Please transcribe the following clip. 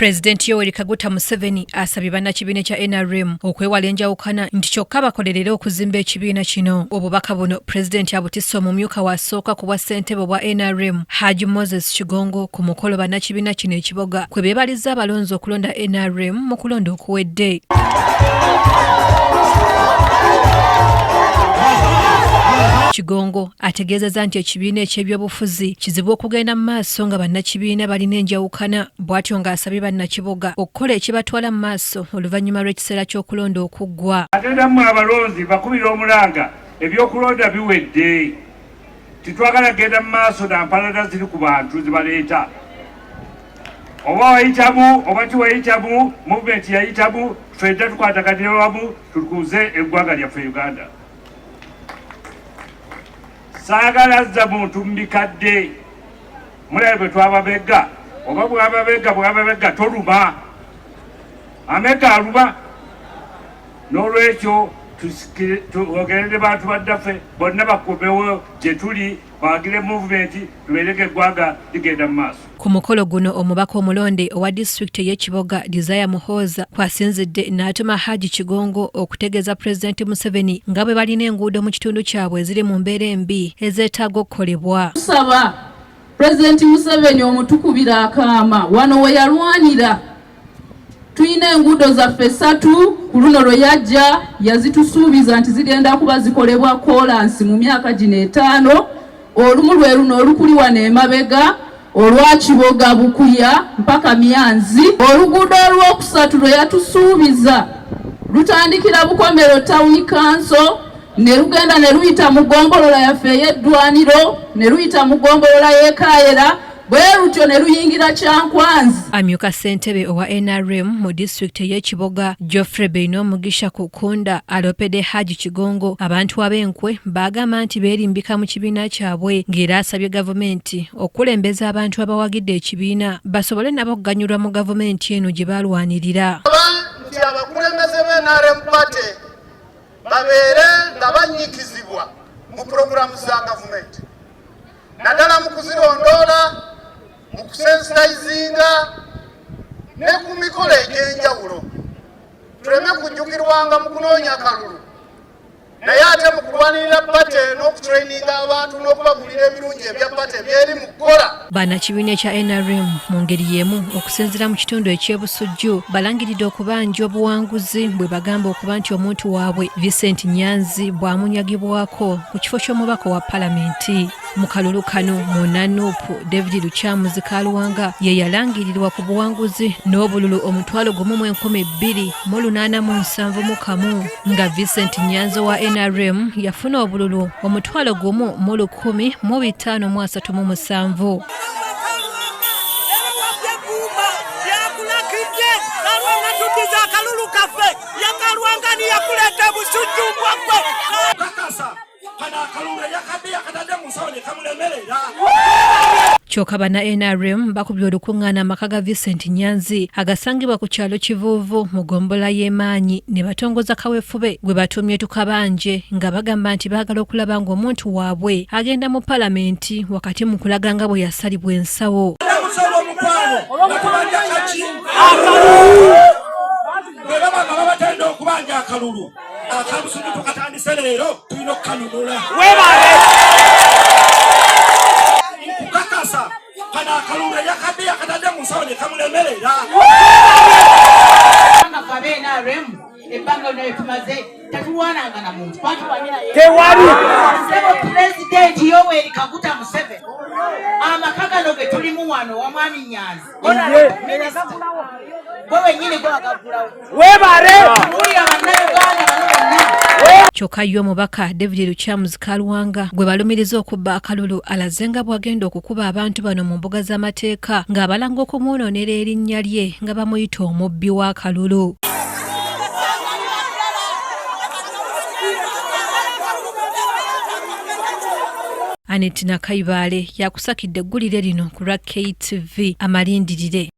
President Yoweri Kaguta Museveni asabye bannakibiina kya NRM okwewala enjawukana nti kyokka bakolerere okuzimba ekibiina kino. Obubaka buno President abutisse omumyukawe asooka ku bwa ssentebe bwa NRM Hajji Moses Kigongo ku mukolo bannakibiina kino e Kiboga kwebeebalizza abalonzi okulonda NRM mu kulonda okuwedde. Kigongo ategeezezza nti ekibiina eky'ebyobufuzi kizibu okugenda mu maaso nga bannakibiina balina enjawukana, bw'atyo ng'asabye bannakiboga okukola ekibatwala mu maaso oluvannyuma lw'ekiseera ky'okulonda okuggwa. Agendamu abalonzi bakubira omulanga ebyokulonda biwedde. Titwagala kgenda mu maaso na mpalana ziri ku bantu zibaleeta. Oba wayitamu oba tiwayitamu, movement yayitamu, ffedda tukwataganira wamu tukuze eggwanga lyaffe Uganda. Saagala zza muntu mbikadde. Mulabe bwe twababegga. Oba bwababegga toluma. Amega aluma. N'olwekyo tuogerere bantu baddaffe bonna bakubewo gye tuli bagire movement tubeereke eggwanga ligenda mu maaso. Ku mukolo guno omubaka omulonde owa disitulikiti y'Ekiboga Desire Muhooza kwasinzidde n'atuma Hajji Kigongo okutegeeza Pulezidenti Museveni nga bwe balina enguudo mu kitundu kyabwe eziri mu mbeera embi ezeetaaga okukolebwa. Tusaba Pulezidenti Museveni omutukubira akaama wano we yalwanira. Tuyina enguudo zaffe 3 ku luno lwe yajja yazitusuubiza nti zigenda kuba zikolebwa kolansi mu myaka gino 5. Olumu lwe luno olukuli wano emabega olwa Kiboga Bukuya mpaka Myanzi. Oluguudo olwokusatu lwe yatusuubiza lutandikira Bukomero Town Council ne lugenda ne luyita mu ggombolola yaffe ey'eddwaniro ne luyita mu ggombolola y'Ekayera bwe lutyo ne luyingira Kyankwanzi. Amyuka ssentebe owa NRM mu disitulikiti y'Ekiboga Bino Mugisha Kukunda alopedde Hajji Kigongo abantu ab'enkwe bagamba nti beerimbika mu kibiina kyabwe ng'era asabye gavumenti okulembeza abantu abawagidde ekibiina basobole nabo okuganyulwa mu gavumenti eno gye balwanirira. Nti abakulembeze b'NRM party babeere nga bannyikizibwa mu pulogulaamu za gavumenti naddala mu kuzirondoola mu kusensitayizinga ne ku mikolo egy'enjawulo. Tuleme kujjukirwanga mu kunoonya akalulu naye ate mu kulwanirira pate n'okutraininga abantu n'okubagulira ebirungi ebya pate byeri mu kukola. Bannakibiina kya NRM mu ngeri y'emu okusinziira mu kitundu eky'ebusujju balangiridde okubanja obuwanguzi bwe bagamba okuba nti omuntu waabwe Vincent Nyanzi bw'amunyagibwako ku kifo ky'omubaka wa palamenti. Mu kalulu kano mu Nanuupu David Lukyamuzi Kaluwanga ye yalangirirwa ku buwanguzi n'obululu 1,287 nga Vincent Nyanzi wa NRM yafuna obululu 1,153. Kyokka banna NRM bakubye olukuŋŋaana amaka ga Vincent Nyanzi agasangibwa ku kyalo Kivuuvu mu gombola y'Emaanyi ne batongoza kaweefube gwe batumye tukabanje nga bagamba nti baagala okulaba ng'omuntu waabwe agenda mu palamenti wakati mu kulaga nga bwe yasalibwa ensawo. President Yoweri Kaguta Museveni amakagano ge tulimu wano wa mwami Nyanzi wewe nyine gwagagulawo webare muri abannayuganda bano. Kyokka yo omubaka David Lukyamuzi Kaluwanga gwe balumiriza okubba akalulu alaze nga bw'agenda okukuba abantu bano mu mbuga z'amateeka ng'abalanga okumwonoonera erinnya lye nga bamuyita omubbi w'akalulu. Anetina Kaibaale yakusakidde eggulire lino ku lwa KTV amalindirire.